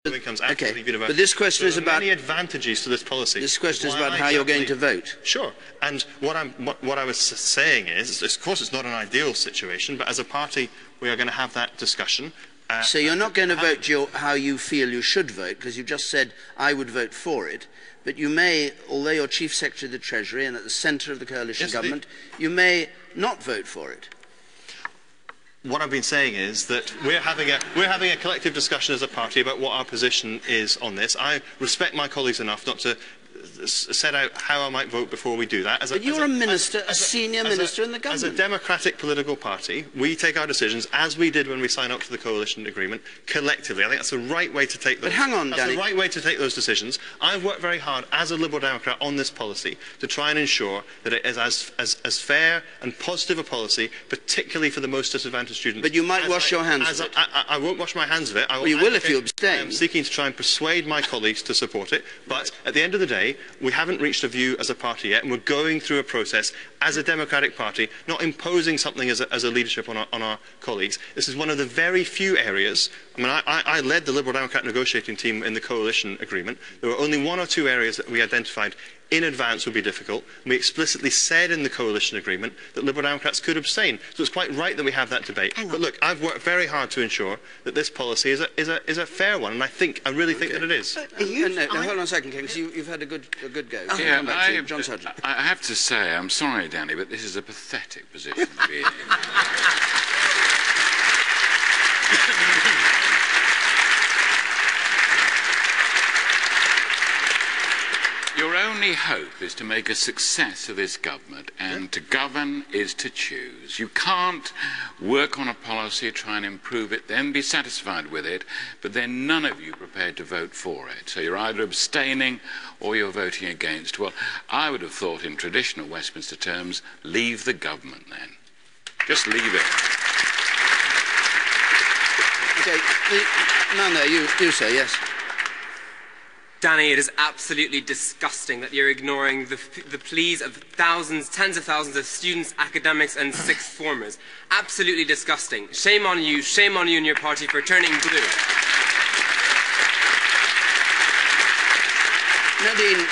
comes after okay. university. But this question is about many advantages to this policy. This question is about how you're going to vote. Sure. And what I was saying is, of course, it's not an ideal situation, but as a party, we are going to have that discussion. So you're not going to vote how you feel you should vote, because you've just said I would vote for it. But you may, although you're Chief Secretary of the Treasury and at the centre of the coalition government, you may not vote for it. What I've been saying is that we're having a collective discussion as a party about what our position is on this. I respect my colleagues enough not to set out how I might vote before we do that. But you're a minister, a senior minister in the government. As a democratic political party, we take our decisions, as we did when we signed up to the coalition agreement, collectively. I think that's the right way to take those. But hang on, Danny. That's the right way to take those decisions. I've worked very hard as a Liberal Democrat on this policy to try and ensure that it is as fair and positive a policy, particularly for the most disadvantaged students. But you might wash your hands of it. I won't wash my hands of it. Well, you will if you abstain. I'm seeking to try and persuade my colleagues to support it. But at the end of the day, we haven't reached a view as a party yet, and we're going through a process as a democratic party, not imposing something as a leadership on our colleagues. This is one of the very few areas. I mean, I led the Liberal Democrat negotiating team in the coalition agreement. There were only one or two areas that we identified in advance would be difficult. We explicitly said in the coalition agreement that Liberal Democrats could abstain. So it's quite right that we have that debate. But look, I've worked very hard to ensure that this policy is a fair one, and I really think that it is. No, hold on a second, King, because you've had a good go. Yeah, John Sargent. I have to say, I'm sorry, Danny, but this is a pathetic position to be in. Your only hope is to make a success of this government, and to govern is to choose. You can't work on a policy, try and improve it, then be satisfied with it, but then none of you prepared to vote for it. So you're either abstaining or you're voting against. Well, I would have thought in traditional Westminster terms, leave the government then. Just leave it. Okay, no, you say yes. Danny, it is absolutely disgusting that you're ignoring the pleas of thousands, tens of thousands of students, academics and sixth formers. Absolutely disgusting. Shame on you and your party for turning blue. Nadine.